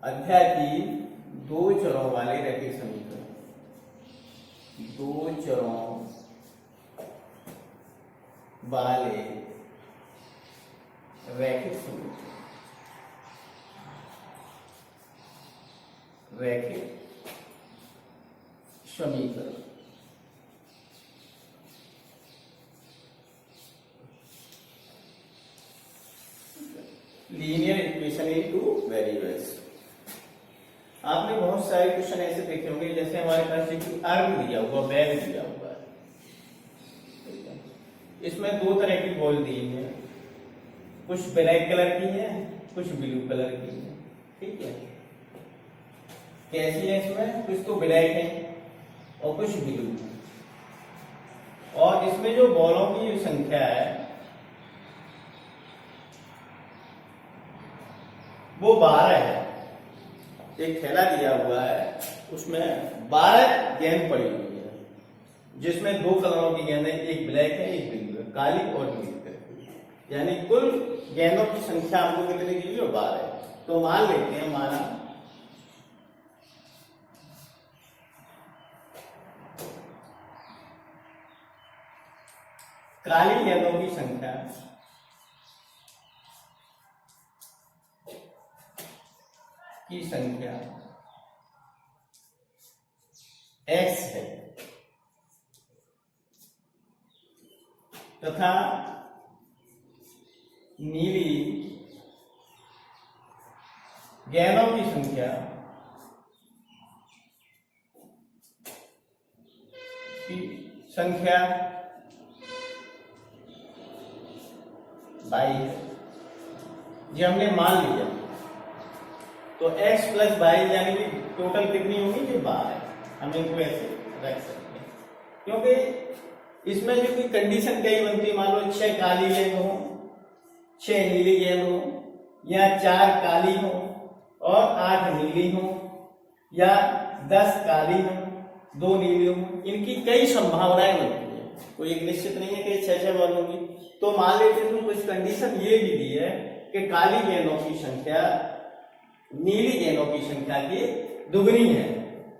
अध्याय की दो चरों वाले रैखिक समीकरण, दो चरों वाले रैखिक समीकरण, रैखिक समीकरण। Linear equation in two variables. आपने बहुत सारे क्वेश्चन ऐसे देखे होंगे, जैसे हमारे पास एक अर्ग दिया हुआ, बैग दिया हुआ है, इसमें दो तरह की बॉल दी है, कुछ ब्लैक कलर की है, कुछ ब्लू कलर की है। ठीक है, कैसी है? इसमें कुछ तो ब्लैक है और कुछ ब्लू है, और इसमें जो बॉलों की संख्या है वो 12 है। एक थैला दिया हुआ है, उसमें 12 गेंद पड़ी हुई है, जिसमें दो कलरों की गेंद है, एक ब्लैक है एक ब्लू है, काली और नीली कलर की। यानी कुल गेंदों की संख्या हमको कितनी दी हुई है? 12 है। तो मान लेते हैं, माना काली गेंदों की संख्या x है, तथा नीली गेंदों की संख्या y है। ये हमने मान लिया, तो x प्लस y यानी कि टोटल कितनी होगी? ये 12 है। हम इनको ऐसे रख सकते हैं, क्योंकि इसमें जो कोई कंडीशन कई बनती है, मान लो 6 काली गेंद हो, 6 नीली गेंद हो, या 4 काली हो और 8 नीली हो, या 10 काली हो 2 नीली हो। इनकी कई संभावनाएं बनती है, कोई एक निश्चित नहीं है कि 6 बॉल होगी। तो मान लेते हैं, तो कुछ कंडीशन ये भी दी है कि काली गेंदों की संख्या नीली गेंदों की संख्या की दुगनी है।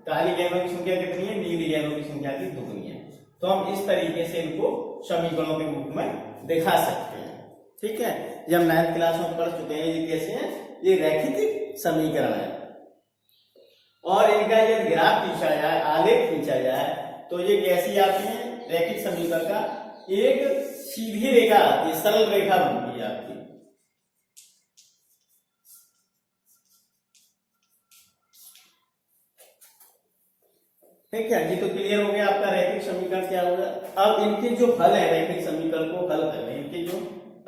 काली गेंदों की संख्या कितनी है? नीली गेंदों की संख्या की दुगनी है। तो हम इस तरीके से इनको समीकरणों के रूप में दिखा सकते हैं। ठीक है, ये हम 9th क्लास में पढ़ चुके हैं। ये कैसे हैं? ये रैखिक समीकरण है, और इनका यदि ग्राफ खींचा जाए, आलेख खींचा जाए, तो ये कैसी आती है? रैखिक समीकरण का एक सीधी रेखा आती है, सरल रेखा बनती है आपकी। ठीक है जी, तो क्लियर हो गया आपका रैखिक समीकरण क्या होगा। अब इनके जो हल है, रैखिक समीकरण को हल करने, इनके जो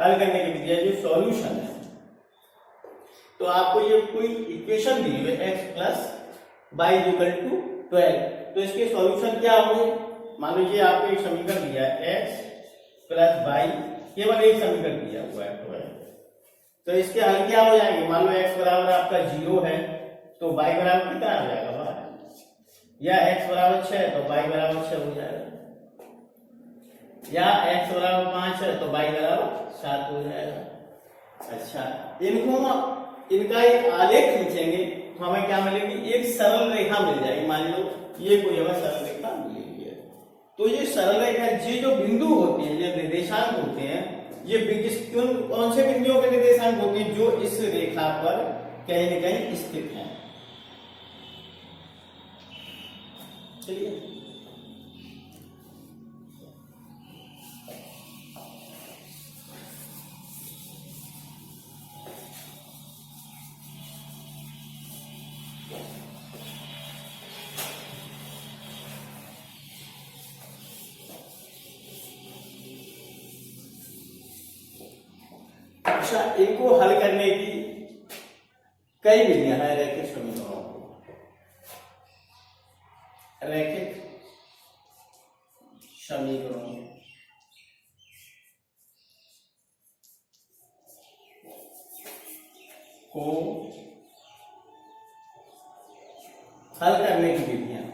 हल करने की विधि है, जो सॉल्यूशन है, तो आपको ये कोई इक्वेशन दी हुई है x plus y equal to 12, तो इसके सॉल्यूशन क्या होंगे? मान लीजिए आपको एक समीकरण दिया है x प्लस वाई, केवल एक समीकरण दिया हुआ है 12, तो इसके हल क्या हो जाएंगे? मान लो x बराबर आपका 0 है, तो y बराबर कितना आ जाएगा? या x बराबर 6 तो y बराबर 6 हो जाएगा, या x बराबर 5 है तो y बराबर 7 हो जाएगा। अच्छा, इनका एक आलेख खींचेंगे तो हमें क्या मिलेगी? एक सरल रेखा मिल जाएगी। मान लो ये कोई हमें सरल रेखा मिली है, तो ये सरल रेखा, ये जो बिंदु होते हैं, ये निर्देशांक होते हैं, ये कौन से बिंदुओं के निर्देशांक होते हैं? जो इस रेखा पर कहीं न कहीं स्थित है। चलिए, अच्छा, इनको हल करने की कई विधियां हैं रैखिक समीकरणों को। रैखिक समीकरणों को हल करने की विधियां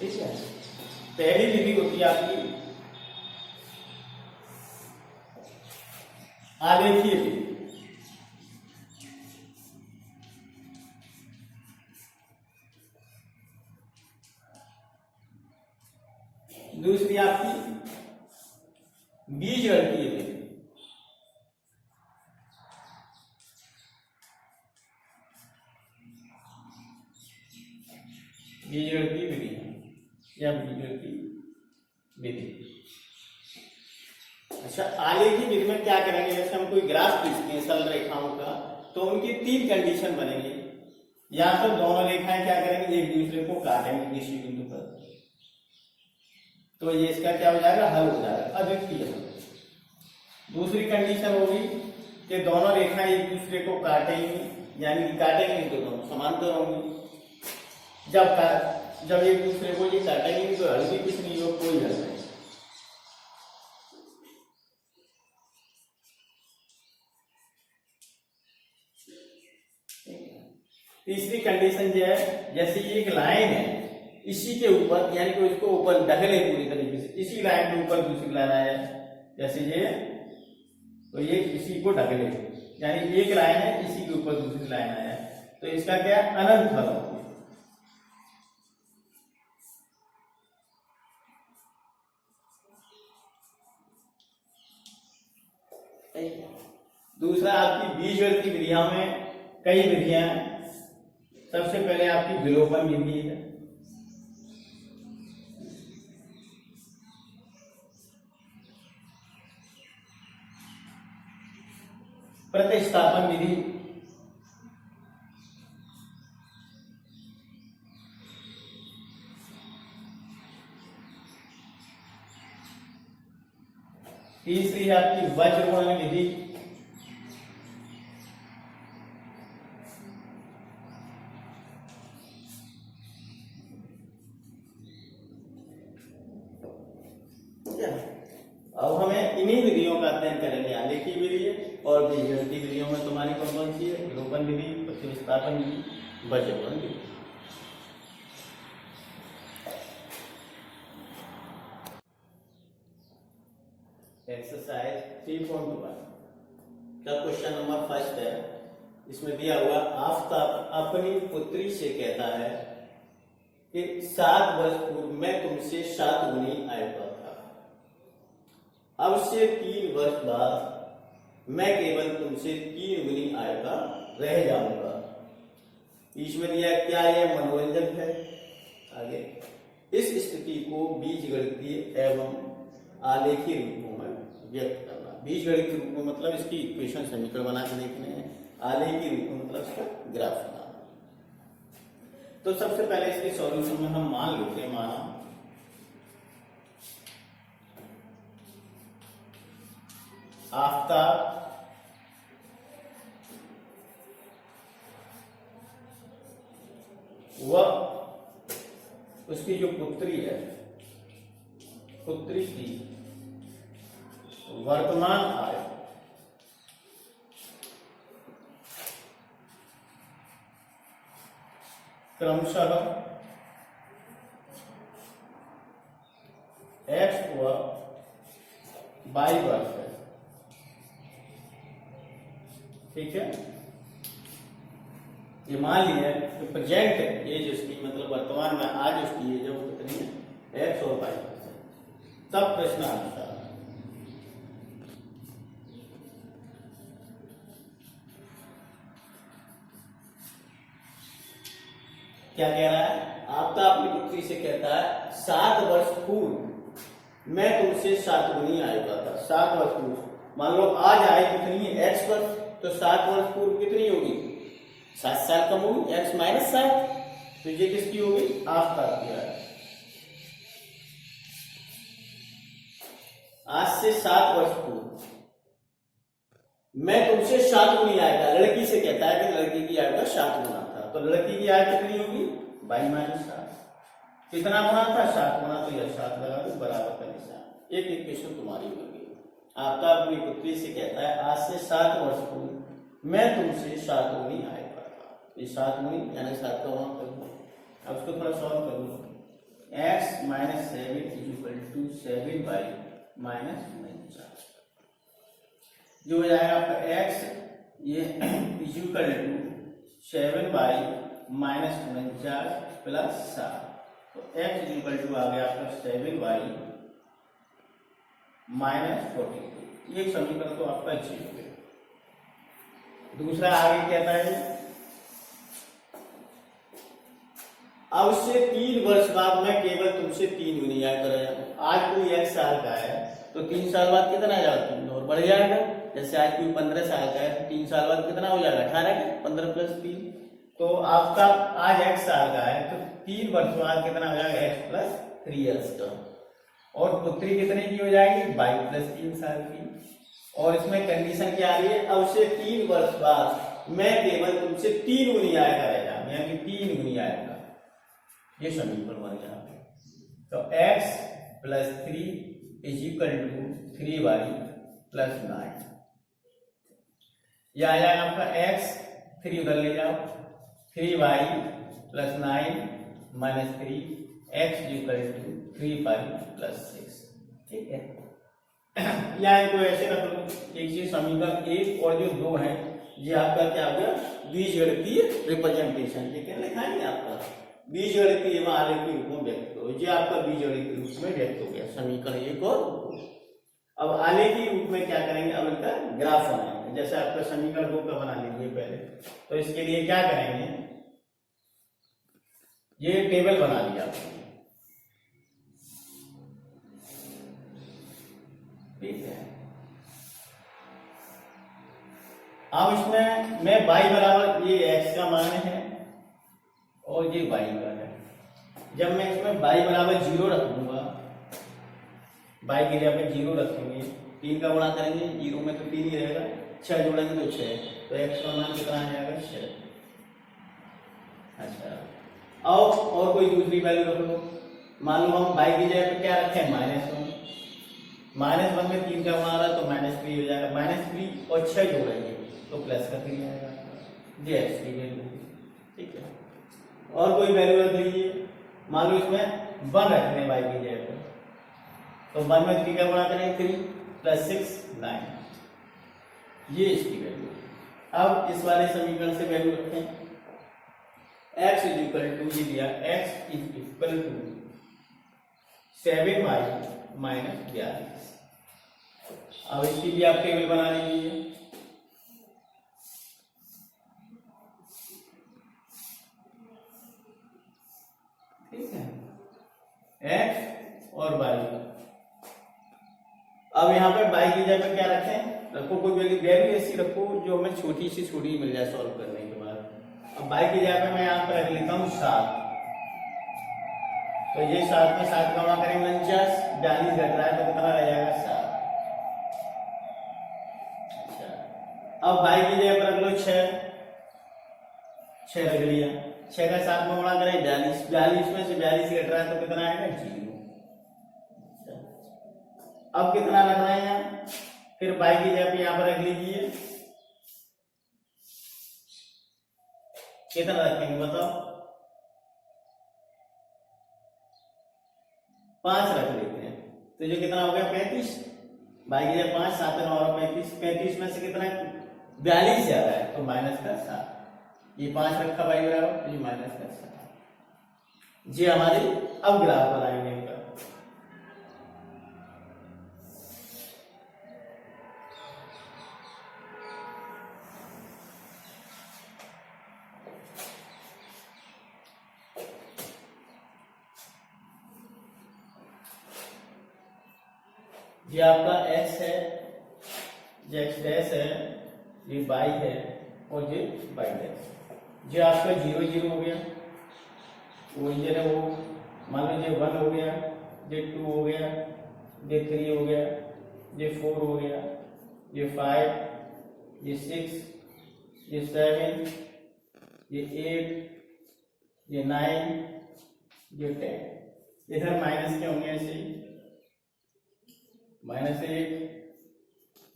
ठीक है। पहली विधि होती है आपकी आलेखीय विधि, दूसरी आपकी बीजगणितीय विधि, बीजगणितीय विधि या बीजगणितीय विधि। अच्छा, आलेखीय विधि में क्या करेंगे, जैसे हम कोई ग्राफ खींचते हैं सरल रेखाओं का, तो उनकी 3 कंडीशन बनेंगे। या तो दोनों रेखाएं क्या करेंगे, एक दूसरे को काटेंगे किसी बिंदु पर, तो ये इसका क्या हो जाएगा, हल हो जाएगा, अद्वितीय हल। दूसरी कंडीशन होगी कि दोनों रेखाएं एक दूसरे को काटेंगी, यानी कि काटेंगे तो दोनों समांतर होंगी। जब एक दूसरे को ये काटेंगे तो हल भी कुछ नहीं हो, कोई हल नहीं। तीसरी कंडीशन जो है, जैसे ये एक लाइन है, इसी के ऊपर यानी कि इसको ऊपर ढकेले पूरी तरीके से, इसी लाइन के ऊपर दूसरी लाइन आया जैसे ये, तो ये इसी को ढकेले, यानी एक लाइन है इसी के ऊपर दूसरी लाइन आया, तो इसका क्या अनंत फल होगा। दूसरा आपकी बीजगणितीय विधियों में कई विधियां हैं। सबसे पहले आपकी विलोपन विधि है, प्रतिस्थापन विधि, तीसरी है आपकी वज्रगुणन विधि, अब हमें इन्हीं विधियों का अध्ययन करेंगे, आलेखीय विधि और बीजगणितीय विधियों में तुम्हारी कौन सी है, विलोपन विधि, प्रतिस्थापन विधि, वज्रगुणन विधि। एक्सरसाइज 3.1 का क्वेश्चन नंबर फर्स्ट है। इसमें दिया हुआ, आफताब अपनी पुत्री से कहता है कि 7 वर्ष पूर्व मैं तुमसे 7 गुनी आय पर था, अब से 3 वर्ष बाद मैं केवल तुमसे 3 गुनी आय का रह जाऊंगा। इसमें दिया क्या, यह मनोरंजक है। आगे, इस स्थिति को बीजगणितीय एवं आलेखीय रूपों में व्यक्त करना। बीजगणितीय रूप में मतलब इसकी इक्वेशन समीकरण बना के देखने हैं, आलेखीय रूप में मतलब इसका ग्राफ बनाना। तो सबसे पहले इसके सॉल्यूशन में हम मान लेते हैं, माना आफताब व उसकी जो पुत्री है, पुत्री की वर्तमान आय क्रमशः x व y वर्ष है। ठीक है, ये मान लिया कि प्रेजेंट एज उसकी मतलब वर्तमान में आज उसकी एज है वो कितनी है, x और y है। तब प्रश्न आता है, क्या कह रहा है, आपका अपनी पुत्री से कहता है 7 वर्ष पूर्व मैं तुमसे 7 गुनी आय का था। 7 वर्ष पूर्व, मान लो आज आय कितनी है, x वर्ष, तो 7 वर्ष पूर्व कितनी होगी, 7 साल कम होगी, x माइनस 7, तो ये किसकी होगी, आफताब की आय। आज से 7 वर्ष पूर्व मैं तुमसे 7 गुनी आय का, लड़की से कहता है कि लड़की की आय का 7 गुना था, तो लड़की की आय कितनी होगी, y माइनस 7। कितना गुना था, 7 गुना, तो यह 7 लगा दो, बराबर का निशान। एक इक्वेशन तुम्हारी होगी। आपका अपनी पुत्री से कहता है आज से 7 वर्ष पूर्व मैं तुमसे 7 गुनी आय का था। ये 7 गुनी यानी 7 का गुणा कर दो। अब उसको थोड़ा सॉल्व कर लो। x minus 7 is equal to 7y minus 49, जो हो जाएगा आपका x ये is equal to 7y minus 49 plus 7, तो x इज इक्वल टू आ गया आपका 7y माइनस 42, ये समीकरण तो आपका अच्छी हो गया। दूसरा आगे कहता है अब से 3 वर्ष बाद मैं केवल तुमसे 3 गुनी याद कराया। आज कोई 1 साल का है तो 3 साल बाद कितना जाएगा, 3 और बढ़ जाएगा। जैसे आज कोई 15 साल का है तो 3 साल बाद कितना हो जाएगा, 18 का 15 प्लस 3। तो आपका आज 1 साल का है तो 3 वर्ष बाद कितना हो जाएगा, x प्लस 3 ईयर्स का। और पुत्री कितने की हो जाएगी, 22 प्लस 3 साल की। और इसमें कंडीशन क्या आ रही है, अब से 3 वर्ष बाद मैं केवल तुमसे 3 गुनी आया करेगा, यानी 3 गुनी आएगा। ये समीकरण बन गया। तो x plus 3 is equal to 3y plus 9, यह आ जाएगा आपका x, 3 उधर ले जाओ, 3y plus 9 minus 3, x is equal to 3y plus 6। ठीक है, यहाँ इनको ऐसे रख लो, एक चीज समीकरण 1 और जो 2 है ये आपका क्या हो गया, बीजगणितीय रिप्रेजेंटेशन। ठीक है, लिखा है आपका बीजगणितीय आलेख के रूप में व्यक्त करो, ये आपका बीजगणित के रूप में व्यक्त हो गया समीकरण 1 और 2। अब आलेखी रूप में क्या करेंगे, अब इनका ग्राफ बनाएंगे। जैसे आपका समीकरण 2 का बना लीजिए पहले, तो इसके लिए क्या करेंगे, ये टेबल बना लिया आपने, ठीक है। अब इसमें मैं y बराबर ये x का मान है और ये y का है। जब मैं इसमें y बराबर 0 रखूंगा, y के लिए अपन 0 रखेंगे, 3 का गुणा करेंगे, 0 में तो 3 ही रहेगा, 6 जोड़ेंगे तो 6, तो x का मान कितना आ जाएगा, 6। अच्छा, और कोई दूसरी वैल्यू रख लो, मान लो हम y की जगह पे क्या रखें, -1, -1 में 3 का गुणा आ रहा है तो -3 हो जाएगा, -3 और 6 जोड़ेंगे तो प्लस का 3 आएगा, ये x की वैल्यू। ठीक है, और कोई वैल्यू रख लीजिए, मान लो इसमें 1 रखने y की जगह पे, तो 1 में 3 का गुणा करेंगे, 3 प्लस 6 9, ये इसकी वैल्यू। अब इस वाले समीकरण से वैल्यू रखें, x इज इक्वल टू, ये दिया x is equal to 7y minus 42। अब इसकी भी आप टेबल बना लीजिए। ठीक है, x और y। अब यहाँ पे y की जगह पे क्या रखें, रखो कोई वैल्यू ऐसी रखो जो हमें छोटी से छोटी मिल जाए सॉल्व करने के बाद। अब y की जगह पे मैं यहाँ पे रख लेता हूँ 7, तो ये 7 में 7 का गुणा करेंगे 49, 42 घट रहा है तो कितना रह जाएगा, 7। अच्छा, अब y की जगह पर रख लो 6 रख लिया, 6 का 7 में गुणा करें 42, 42 में से 42 घट रहा है तो कितना आएगा, 0। अब कितना रखना है यहाँ, फिर y की जगह पे यहाँ पर रख लीजिए, कितना रखेंगे बताओ, 5 रख लेते हैं, तो ये कितना हो गया, 35। y की जगह 5, 7 और 35, 35 में से कितना 42 ज्यादा है तो माइनस का 7, ये 5 रखा y बराबर, तो ये माइनस का 7। ये हमारी अब ग्राफ बनाएंगे इनका। ये आपका x है, ये x डैश है, ये y है और ये y डैश। ये आपका 0 0 हो गया, वो ये है वो, मान लो ये 1 हो गया, ये 2 हो गया, ये 3 हो गया, ये 4 हो गया, ये 5, ये 6, ये 7, ये 8, ये 9, ये 10। इधर माइनस के होंगे ऐसे, -1,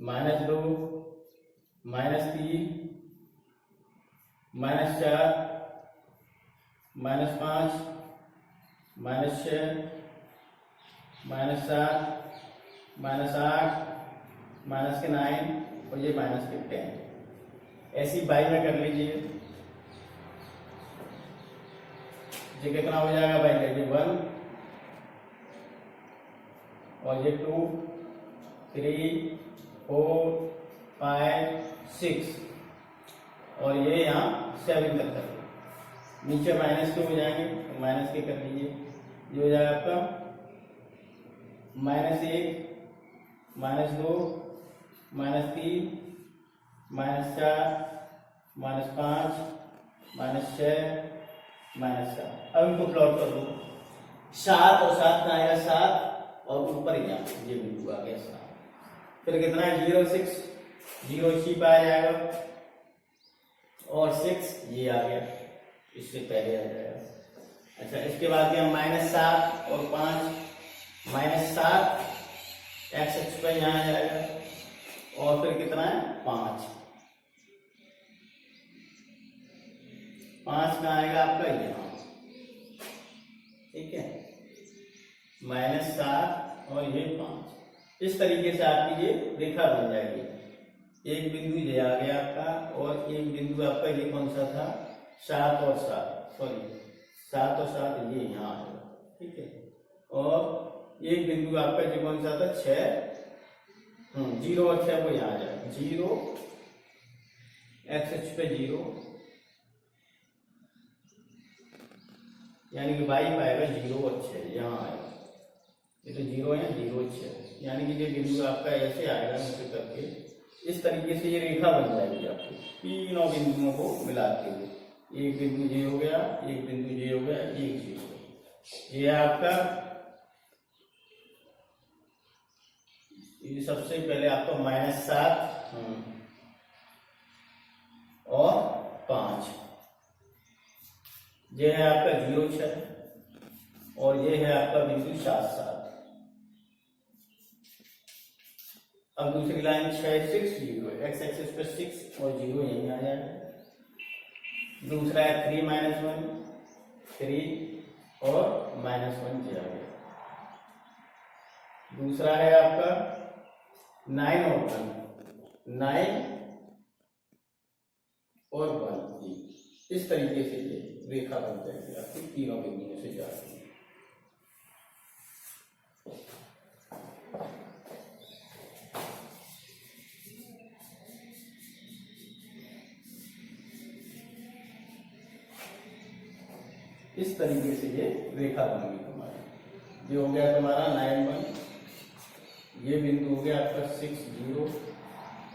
-2, -3, -4, -5, -6, -7, -8, -9 और ये -10। ऐसी बाई में कर लीजिए। ये कितना हो जाएगा बाई का? ये 1 और ये 2, 3, 4, 5, 6 और ये यहाँ 7 तक कर लीजिए। नीचे माइनस के हो जाएंगे तो माइनस के कर लीजिए। ये हो जाएगा आपका -1, -2, -3, -4, -5, -6, -7। अब इनको प्लॉट कर दो। 7 और 7 का आएगा 7 और ऊपर यहाँ ये बिंदु आ गया 7। फिर कितना है? 0, 6, 0 इसी पे आ जाएगा और 6 ये आ गया, इससे पहले आ जाएगा। अच्छा, इसके बाद क्या? -7 और 5, -7 एक्स एक्स पे यहाँ आ जाएगा और फिर कितना है? 5 का आएगा आपका यहाँ, ठीक है, -7 और ये 5। इस तरीके से आपकी ये रेखा बन जाएगी। एक बिंदु ये आ गया आपका और एक बिंदु आपका ये कौन सा था? 7 और 7, सॉरी 7 और 7 ये यहाँ आएगा, ठीक है। और एक बिंदु आपका जो कौन सा था? 6, 0 और 6 को यहाँ आ जाएगा। 0 एक्स एक्स पे 0 यानी कि वाई पाएगा 0 और 6 यहाँ आएगा। ये तो 0 है, 0 6 यानी कि ये बिंदु आपका ऐसे आएगा ऐसे करके। इस तरीके से ये रेखा बन जाएगी आपकी तीनों बिंदुओं को मिलाते हुए। एक बिंदु ये हो गया, एक बिंदु ये हो गया, एक ये हो गया। ये आपका ये सबसे पहले आपका -7 और 5, ये है आपका 0 6 और ये है आपका बिंदु 7 7। अब दूसरी लाइन 6 6 0 एक्स एक्सिस पर 6 और 0 यहीं आ जाएगा। दूसरा है 3 -1 3 और -1 ये आ गया। दूसरा है आपका 9 और 1 9 और 1। इस तरीके से ये रेखा बन जाएगी आपकी तीनों बिंदुओं से जाती है। इस तरीके से ये रेखा बन गई तुम्हारी। ये हो गया तुम्हारा 9 1, ये बिंदु हो गया आपका 6 0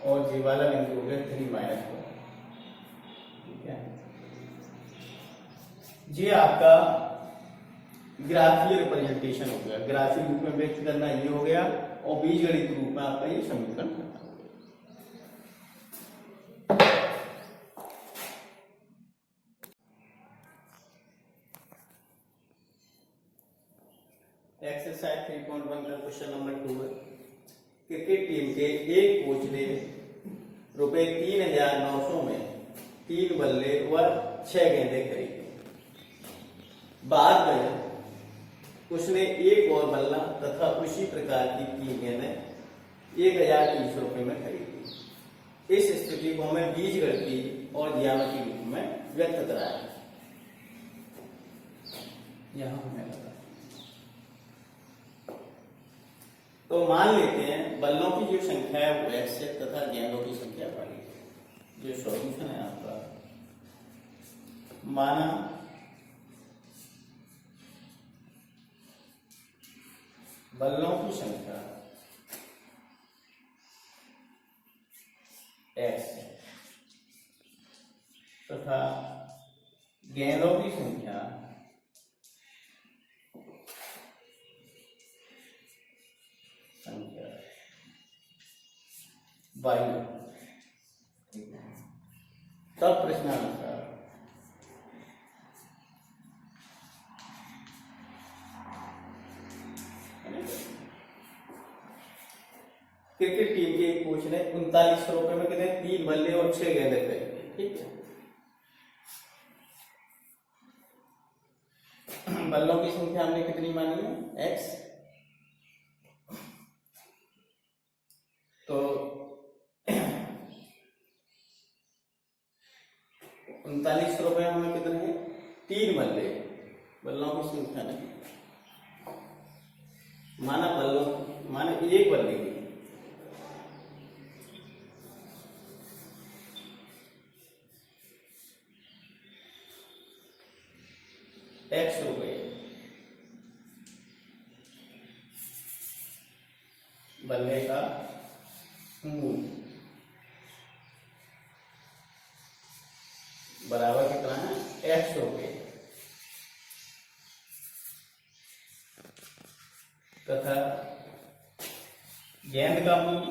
और ये वाला बिंदु हो गया 3 -1, ठीक है। ये आपका ग्राफीय रिप्रेजेंटेशन हो गया। ग्राफीय रूप में व्यक्त करना ये हो गया और बीजगणित रूप में आपका ये समीकरण करना हो गया। एक्सरसाइज 3.1 का क्वेश्चन नंबर 2 है। क्रिकेट टीम के एक कोच ने ₹3,900 में 3 बल्ले व 6 गेंदें खरीदी। बाद में उसने एक और बल्ला तथा उसी प्रकार की 3 गेंदें 1,030 में खरीदी। इस स्थिति को हमें बीजगणितीय और ज्यामितीय रूप में व्यक्त कराया। यहां हमें लगा तो मान लेते हैं बल्लों की जो संख्या है वो x है तथा गेंदों की संख्या y है। जो सॉल्यूशन है आपका, माना बल्लों की संख्या x है तथा गेंदों की संख्या y है। तब प्रश्नानुसार क्रिकेट टीम के एक कोच ने 3900 रुपए में कितने 3 बल्ले और 6 गेंदें खरीदी, ठीक है। बल्लों की संख्या हमने कितनी मानी है? x। तो 39 रुपए में कितने हैं? 3 बल्ले। बल्लों की संख्या नहीं माना, बल्लों माने एक बल्ले की। x रुपए बल्ले का मूल बराबर कितना है? x रुपए तथा गेंद का मूल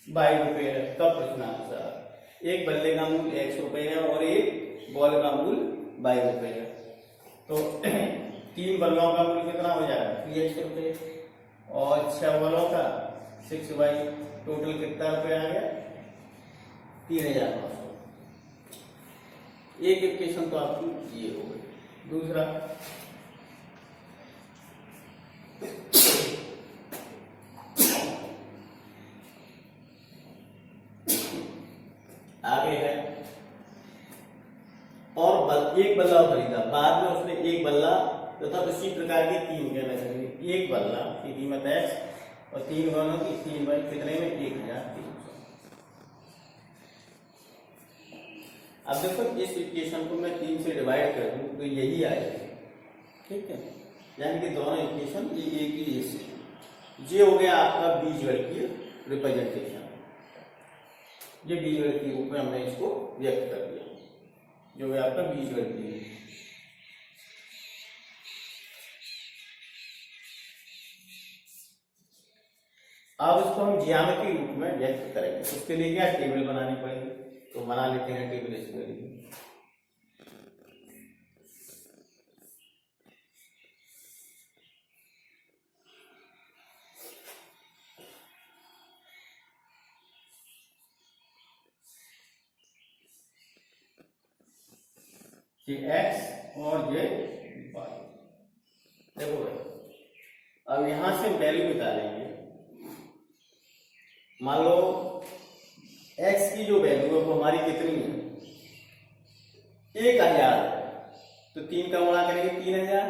₹22 का प्रश्नानुसार। एक बल्ले का मूल ₹100 है और एक बॉल का मूल ₹22 है। तो 3 बल्लों का मूल कितना हो जाएगा? 3x रुपये और 6 बॉलों का 6y। टोटल कितना रुपये आ गया? 3,900। एक इक्वेशन तो आपकी ये हो गई। दूसरा आगे है, और एक बल्ला खरीदा, बाद में उसने एक बल्ला तथा उसी प्रकार के 3 गेंदें खरीदी। एक बल्ला की कीमत x और 3 बल्लों की 3y कितने में? 1,300। अब देखो इस इक्वेशन को मैं 3 से डिवाइड कर दूं तो यही आएगा, ठीक है। यानी कि दोनों इक्वेशन ये एक ही ये हो गया आपका बीजगणितीय रिप्रेजेंटेशन। ये बीजगणितीय रूप में हमने इसको व्यक्त कर दिया, जो है आपका बीजगणितीय। अब इसको हम ज्यामिति रूप में व्यक्त करेंगे। उसके लिए क्या टेबल बनानी पड़ेगी, तो बना लेते हैं टेबल इसके लिए। ये x और ये y। देखो भाई, अब यहां से वैल्यू निकालेंगे। मान लो x की जो वैल्यू है वो हमारी कितनी है? 1,000। तो 3 का गुणा करेंगे 3,000।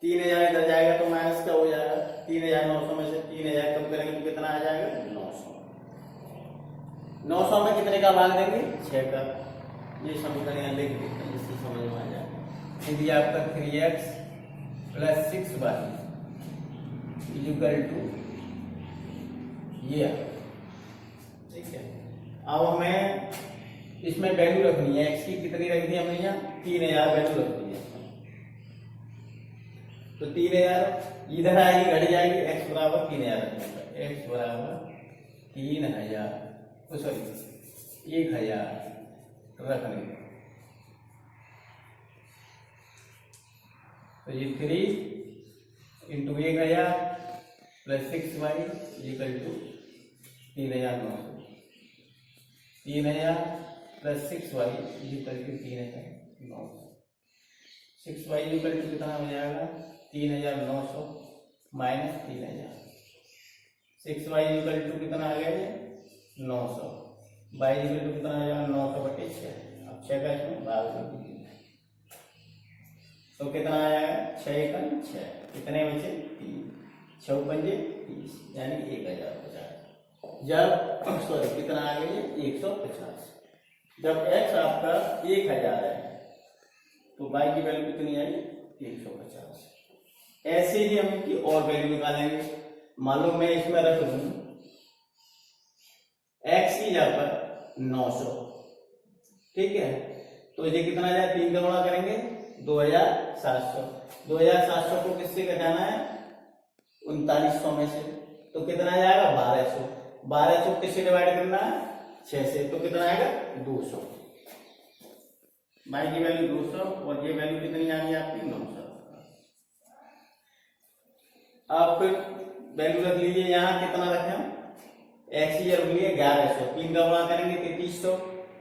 3,000 इधर जाएगा तो माइनस क्या हो जाएगा? 3,900 में से 3,000 कम करेंगे तो कितना आ जाएगा? 900। 900 में कितने का भाग देंगे? 6 का। ये समीकरण यहाँ लिख देते हैं, इससे समझ में आ जाएगा। यदि आपका 3x + 6y = ये, ठीक है। अब हमें इसमें वैल्यू रखनी है। x की कितनी रख दी हमने? यहाँ 3,000 वैल्यू रख दी है। तो 3,000 इधर आएगी, घट जाएगी। x बराबर 3,000 रखने का, x बराबर 3,000 सॉरी 1,000 रखने का। तो ये 3 × 1,000 + 6y = 3,900। 3,000 + 6y = 3,900। 6y = कितना हो जाएगा? 3,900 माइनस 3,000। 6y = कितना आ गया? 900। y = कितना आ जाएगा? 900/6। अब 6 का इसमें भाग कर दीजिए तो कितना आया? 6 × 6 कितने बचे? 3। 6 × 5 = 30, यानी 1,050। जब सॉरी कितना आ गया? 150। जब x आपका 1,000 है तो y की वैल्यू कितनी आई? 150। ऐसे ही हम इनकी और वैल्यू निकालेंगे। मान लो मैं इसमें रख दूं x की जगह पर 900, ठीक है। तो ये कितना आ जाए? 3 का गुणा करेंगे 2,700। 2,700 को किससे घटाना है? 3,900 में से। तो कितना आ जाएगा? 1,200। 1,200 किससे डिवाइड करना है? 6 से। तो कितना आएगा? 200। y की वैल्यू 200 और ये वैल्यू कितनी आ गई आपकी? 900। अब फिर वैल्यू रख लीजिए। यहाँ कितना रखे हम, एक्स ये रख लिए 1100, 3 का गुणा करेंगे 3300,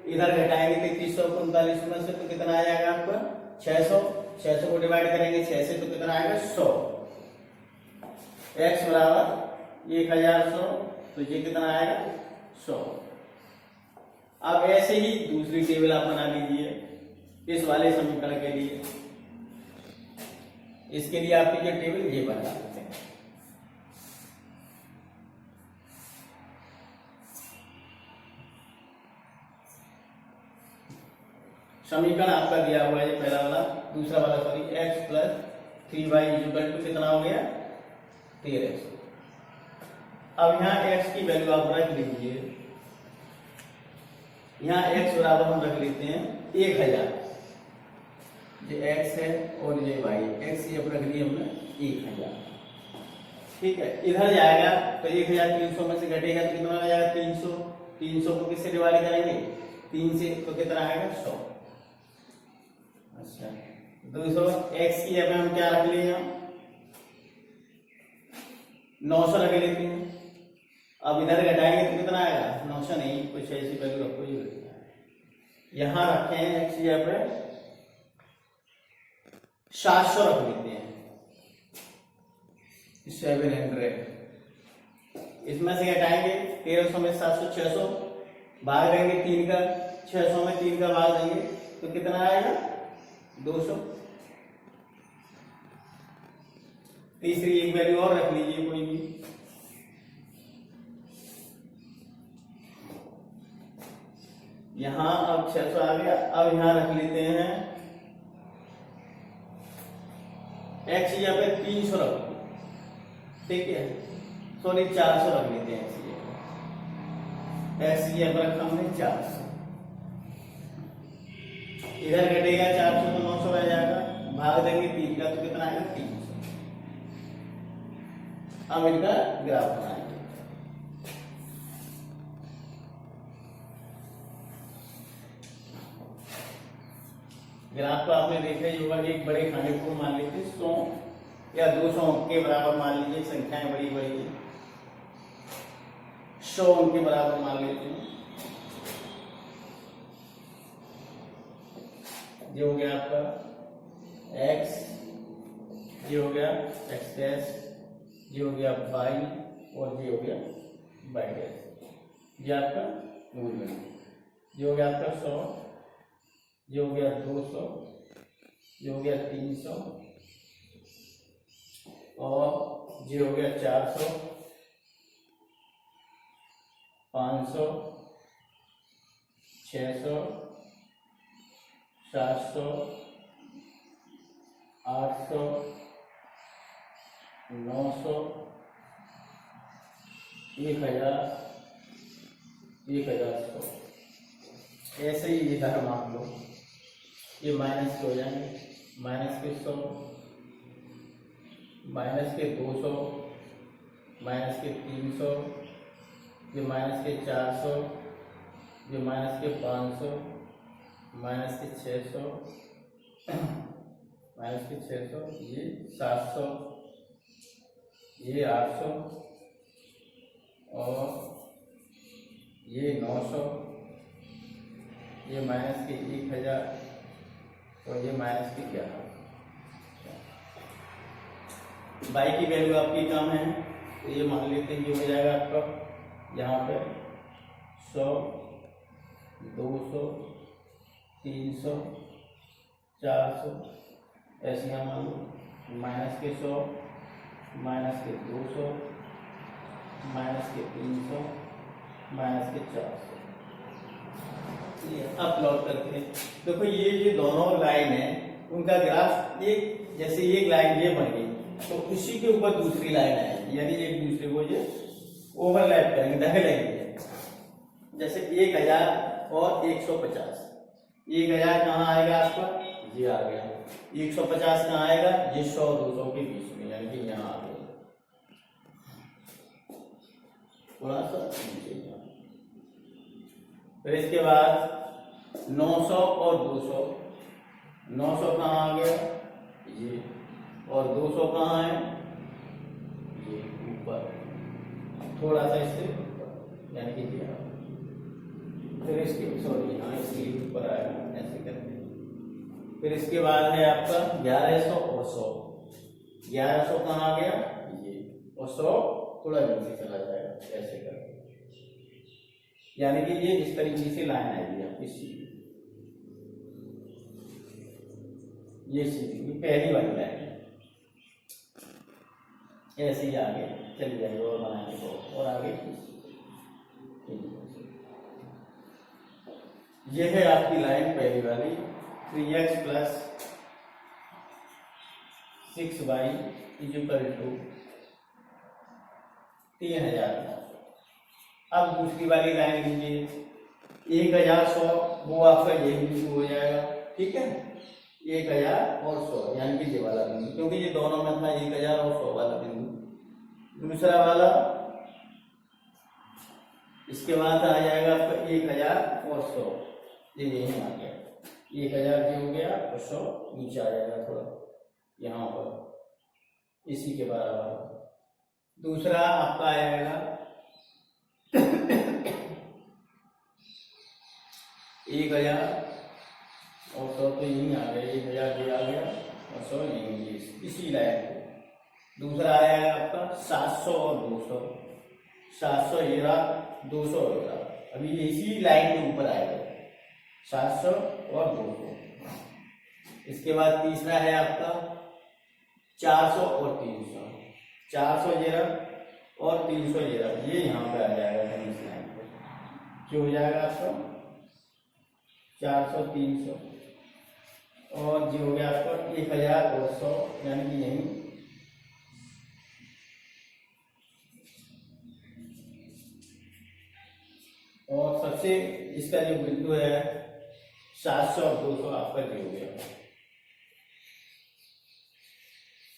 इधर घटाएंगे 3300 को 39 में से, तो कितना आ जाएगा आपका 600, 600 को डिवाइड करेंगे 6 से तो कितना आएगा 100, x बराबर 1100, तो ये कितना आएगा 100। अब ऐसे ही दूसरी टेबल आप बना लीजिए इस वाले समीकरण के लिए। इसके लिए आपकी जो टेबल ये बना सकते हैं। समीकरण आपका दिया हुआ है पहला वाला, दूसरा वाला sorry, x plus 3y equal to कितना हो गया 13x। अब यहाँ x की वैल्यू आप रख लीजिए, यहाँ x बराबर हम रख लेते हैं 1000, ये x है और ये y, x ये रख लिए हमने 1000, ठीक है। इधर जाएगा तो 1300 में से घटेगा तो कितना आ जाएगा 300, 300 को किससे डिवाइड करेंगे 3 से, तो कितना आएगा 100। अच्छा 200, x की जगह हम क्या रख लिए, 900 रख लेते हैं। अब इधर घटाएंगे तो कितना आएगा 900 नहीं, कुछ ऐसी वैल्यू रखो जो यहाँ रखे हैं x की जगह 700 रख लेते हैं, 700। इसमें से घटाएंगे 1300 में 700, 600 भाग देंगे 3 का, 600 में 3 का भाग देंगे तो कितना आएगा 200। तीसरी एक वैल्यू और रख लीजिए कोई भी, यहां अब 600 आ गया। अब यहां रख लेते हैं x यहाँ पे 300 रख, ठीक है, सॉरी 400 रख लेते हैं x यहाँ पर रखा हमने 400, इधर घटेगा 400 तो 900 रह जाएगा, भाग देंगे 3 का तो कितना आएगा 300। हम इनका ग्राफ बनाएंगे। ग्राफ को आपने देखा ही होगा, एक बड़े खाने को मान लीजिए 100 या 200 के बराबर मान लीजिए, संख्याएं बड़ी बड़ी है, 100 उनके बराबर मान लेते हैं। ये हो गया आपका x, ये हो गया x डैश, ये हो गया y और ये हो गया y डैश, ये आपका मूल, ये हो गया आपका 100, ये हो गया 200, ये हो गया 300 और ये हो गया 400, 500, 600, 700, 800, 900, 1000, 1100। ऐसे ही इधर मान लो ये माइनस के हो जाएंगे, माइनस के 100, माइनस के 200, माइनस के 300, ये माइनस के 400, ये माइनस के 500, माइनस के 600, माइनस के 600, ये 700, ये 800 और ये 900, ये माइनस के 1000 और ये माइनस के 11। बाई की वैल्यू आपकी कम है तो ये मान लेते हैं, ये हो जाएगा आपका यहाँ पे 100, 200, 300, 400, ऐसे यहाँ मान लो माइनस के 100, माइनस के 200, माइनस के 300, माइनस के 400। अब प्लॉट करते हैं। देखो ये दोनों लाइन है उनका ग्राफ एक, जैसे एक लाइन ये बन गई तो इसी के ऊपर दूसरी लाइन है, यानी एक दूसरे को ये ओवरलैप करेंगे, ढकेलेंगे। जैसे 1000 और 150, 1000 कहाँ आएगा आपका, ये आ गया, 150 कहाँ आएगा, ये 100 200 के बीच में, यानी कि यहाँ आ गया, थोड़ा सा नीचे। फिर इसके बाद 900 और 200, 900 कहाँ आ गया ये, और 200 कहाँ है ये ऊपर, थोड़ा सा इससे ऊपर, यानी कि दिया, फिर इसके सॉरी हाँ इसके ऊपर आएगा ऐसे करके। फिर इसके बाद है आपका 1100 और 100। 1100 कहाँ आ गया ये, और 100 थोड़ा नीचे चला जाएगा ऐसे करके, यानी कि ये इस तरीके से लाइन आएगी आपकी सीधी, ये सीधी, ये पहली वाली लाइन ऐसे ही आगे चली जाएगी और बनाएंगे तो और आगे ये है आपकी लाइन पहली वाली 3x + 6y = 3000। अब दूसरी वाली लाइन लीजिए 1100, वो आपका ये बिंदु हो जाएगा, ठीक है, 1000 और 100 यानी कि ये वाला बिंदु, क्योंकि ये दोनों में था 1000 और 100 वाला बिंदु। दूसरा वाला इसके बाद आ जाएगा आपका 1000 और 100, ये यही आ गया 1000 ये हो गया और 100 नीचे आ जाएगा थोड़ा यहाँ पर इसी के बराबर। दूसरा आपका आ जाएगा 1000 और 100 तो यही आ गया, 1000 ये आ गया और 100 यही, इसी लाइन को। दूसरा आया आपका 700 और 200, 700 ये रहा, 200 ये रहा, अभी इसी लाइन के ऊपर आएगा 700 और 200। इसके बाद तीसरा है आपका 400 और 300, 400 ये रहा और 300 ये रहा, ये यहाँ पे आ जाएगा इस लाइन पे, जो हो जाएगा आपका 400 300 और जो हो गया आपका 1000 और 100, यानी कि यही और सबसे इसका जो बिंदु है 700 और 200 आपका जो हो गया,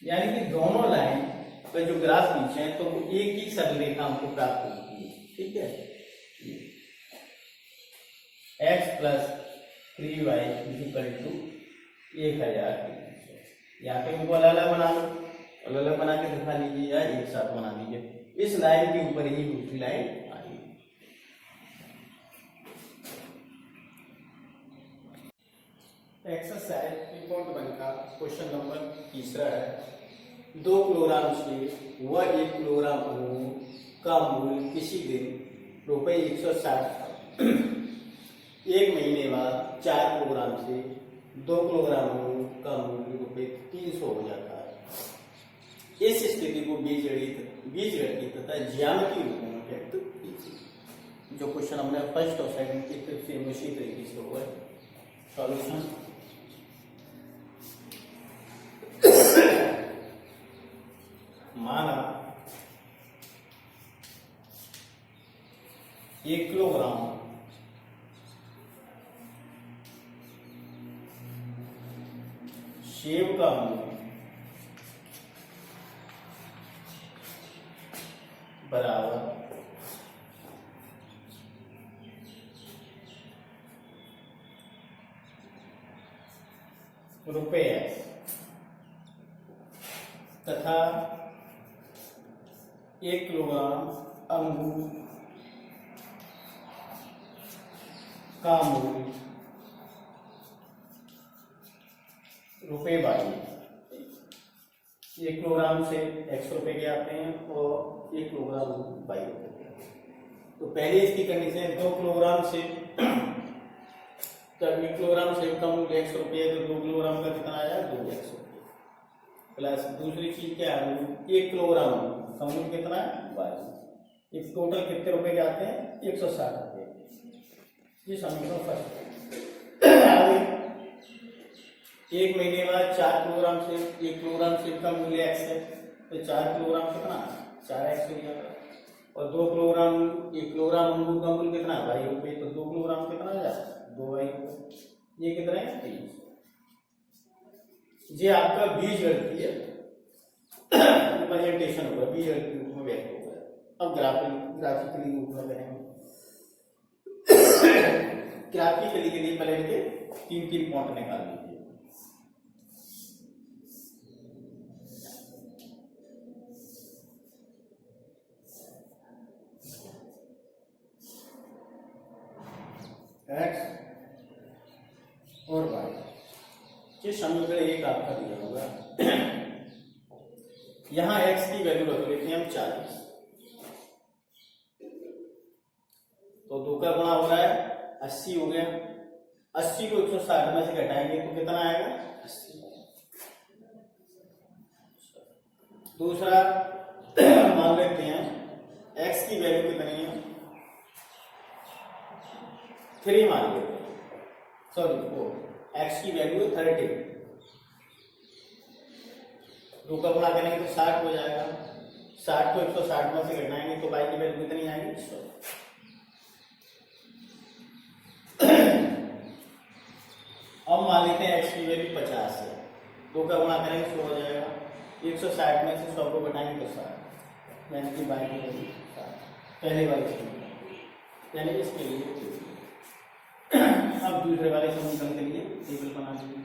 यानी कि दोनों लाइन का जो ग्राफ खींचे हैं तो वो एक ही सरलरेखा हमको प्राप्त होती है, ठीक है। x + 3y = 1000। यहाँ पे उनको अलग अलग बना लो, अलग अलग बना के दिखा लीजिए या एक साथ बना लीजिए। इस लाइन के ऊपर ही दूसरी लाइन आएगी। एक्सरसाइज 3.1 का क्वेश्चन नंबर तीसरा है, 2 किलोग्राम से व 1 किलोग्राम अमूल का मूल्य किसी दिन ₹160, एक महीने बाद 4 किलोग्राम से 2 किलोग्राम अमूल का मूल्य ₹300 हो जाता है। इस स्थिति को बीजगणित तथा ज्यामितीय रूपों में व्यक्त कीजिए। जो क्वेश्चन हमने फर्स्ट और सेकंड की तरफ से उसी तरीके से हुआ है। सॉल्यूशन माना 1 किलोग्राम सेब का मूल्य बराबर ₹X तथा 1 किलोग्राम अंगूर का मूल्य ₹22। 1 किलोग्राम से X रुपए के आते हैं और 1 किलोग्राम ₹22 के आते हैं। तो पहले इसकी कंडीशन 2 किलोग्राम से, जब 1 किलोग्राम सेब का मूल्य X रुपये तो 2 किलोग्राम का कितना आया 2X रुपये, प्लस दूसरी चीज क्या है 1 किलोग्राम का मूल्य कितना है 22। इस टोटल कितने रुपए के आते हैं 160 रुपये। ये समीकरण फर्स्ट। एक महीने बाद 4 किलोग्राम से 1 किलोग्राम सेब का मूल्य X है तो 4 किलोग्राम कितना 4X हो जाएगा, और 2 किलोग्राम 1 किलोग्राम अंगूर का मूल्य कितना है 22 रुपये, तो 2 किलोग्राम कितना आ जाएगा 2 ये कितना है 300। ये आपका बीजगणितीय रिप्रेजेंटेशन होगा, बीजगणितीय रूप में व्यक्त होगा। अब ग्राफिकली रूप में करेंगे। ग्राफिकली के लिए पहले के 3 पॉइंट निकाल लीजिए। एक्स और वाई, ये समीकरण एक आपका दिया होगा। यहां एक्स की वैल्यू रख लेते हैं हम 40, तो 2 का गुणा हो रहा है 80 हो गया। 80 को 160 में से घटाएंगे तो कितना आएगा 80। दूसरा मान लेते हैं एक्स की वैल्यू कितनी है 3 मान लेते हैं, सॉरी 4, एक्स की वैल्यू है 30, 2 का गुणा करेंगे तो 60 हो जाएगा। 60 को 160 में से घटाएंगे तो वाई की वैल्यू कितनी आएगी 100। अब मान लेते हैं एक्स की वैल्यू 50 है, 2 का गुणा करेंगे 100 हो जाएगा। 160 में से 100 को घटाएंगे तो 60, यानी कि वाई की वैल्यू 60, पहले वाले समीकरण, यानी इसके लिए। अब दूसरे वाले समीकरण के लिए टेबल बना लीजिए।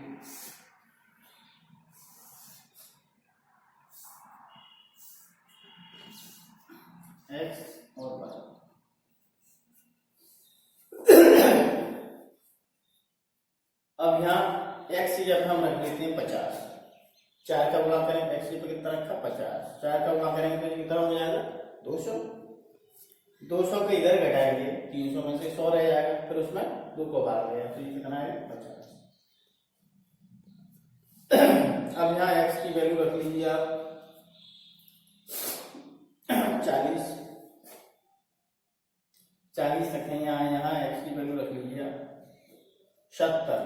एक्स और वाई, अब यहाँ एक्स की जब हम रख लेते हैं 50, 4 का गुणा करें एक्स पर कितना रखा 50, 4 का गुणा करेंगे तो कितना हो जाएगा 200। 200 को इधर घटाएंगे 300 में से 100 रह जाएगा, फिर उसमें 2 को भाग गया तो ये कितना है 50। अब यहाँ एक्स की वैल्यू रख लीजिए आप 40, 40 रखें यहाँ एक्स की वैल्यू रख लीजिए 70।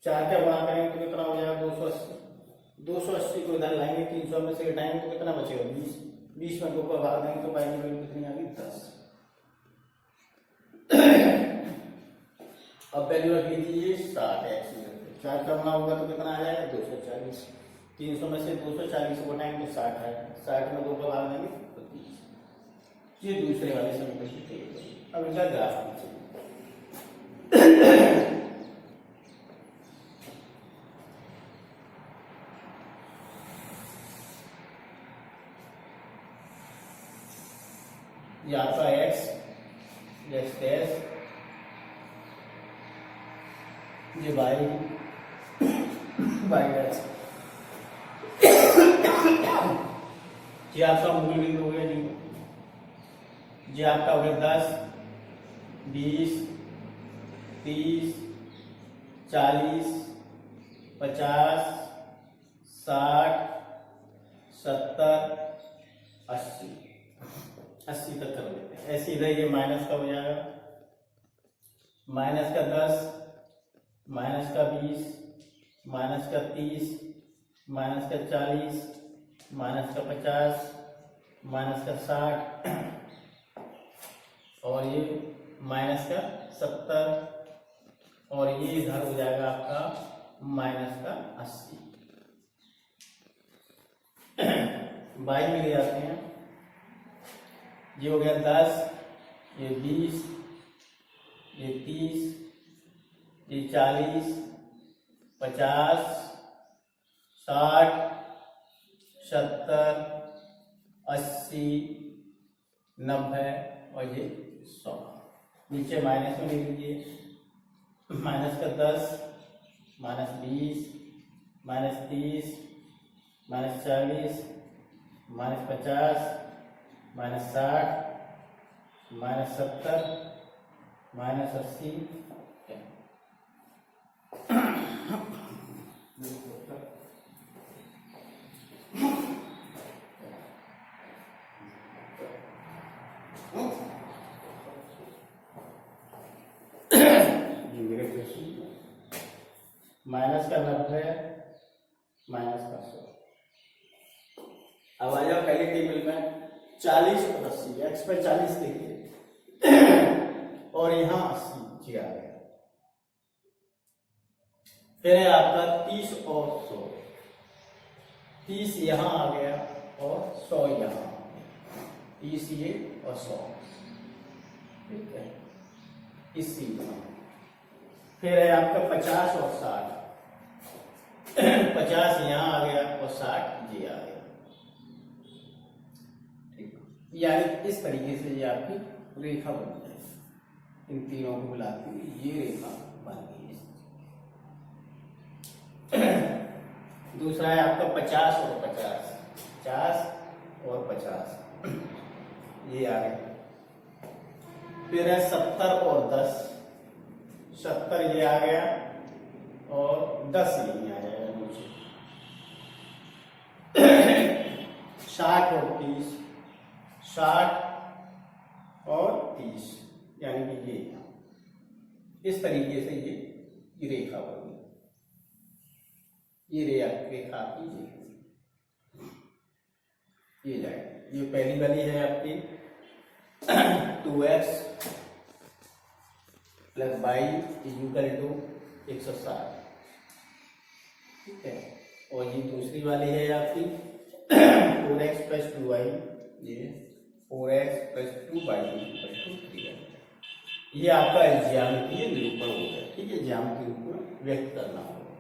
4 का गुणा करेंगे तो कितना हो जाएगा 280। 280 को इधर लाएंगे 300 में से घटाएंगे तो कितना बचेगा 20। 20 में 2 को भाग देंगे तो वाई की वैल्यू कितनी आ गई 10। अब वैल्यू रख लीजिए 60 एक्स, 4 का गुणा होगा तो कितना आ जाएगा 240। 300 में से 240 को घटाएंगे तो 60 आएगा, 60 में 2 को भाग देंगे तो 30। ये दूसरे वाले समीकरण की टेबल। अब इनका ग्राफ लीजिए। ये आपका एक्स डैश, ये वाई डैश, ये आपका मूल बिंदु हो गया जी। ये आपका हो गया 10, 20, 30, 40, 50, 60, 70, 80, 80 तक कर लेते हैं। ऐसे इधर ये माइनस का हो जाएगा, माइनस का 10, माइनस का 20, माइनस का 30, माइनस का 40, माइनस का 50, माइनस का 60 और ये माइनस का 70 और ये इधर हो जाएगा आपका माइनस का 80। बाई में ले जाते हैं, ये हो गया 10, ये 20, ये 30, ये 40, 50, 60, 70, 80, 90 और ये 100। नीचे माइनस में ले लीजिए, माइनस का 10, minus 20, minus 30, minus 40, minus 50, minus 60, minus 70, minus 80। Minus का 90, माइनस का 100। अब आ जाओ पहले टेबल में 40 और 80, एक्स पर 40 देखिए और यहाँ 80 जी आ गया। फिर है आपका 30 और 100, 30 यहाँ आ गया और 100 यहाँ, 30 ये और 100, ठीक है इसी तरह। फिर है आपका 50 और 60, 50 यहाँ आ गया और 60 ये आ गया, ठीक। यानी इस तरीके से ये आपकी रेखा बन जाएगी, इन तीनों को मिलाती हुई ये रेखा बन गई है। दूसरा है आपका 50 और 50, 50 और 50 ये आ गया। फिर है 70 और 10, 70 ये आ गया और 10 यही आ जाएगा नीचे। 60 और 30, 60 और 30 यानी कि ये इस तरीके से ये रेखा बनी, ये रेखा आपकी ये जाएगी। ये पहली वाली है आपकी 2x plus y equal to 160, ठीक है। और ये दूसरी वाली है आपकी 4x प्लस 2y, ये 4x plus 2y equal to 3y। ये आपका ज्यामितीय निरूपण हो गया, ठीक है, ज्यामितीय रूप में व्यक्त करना होगा।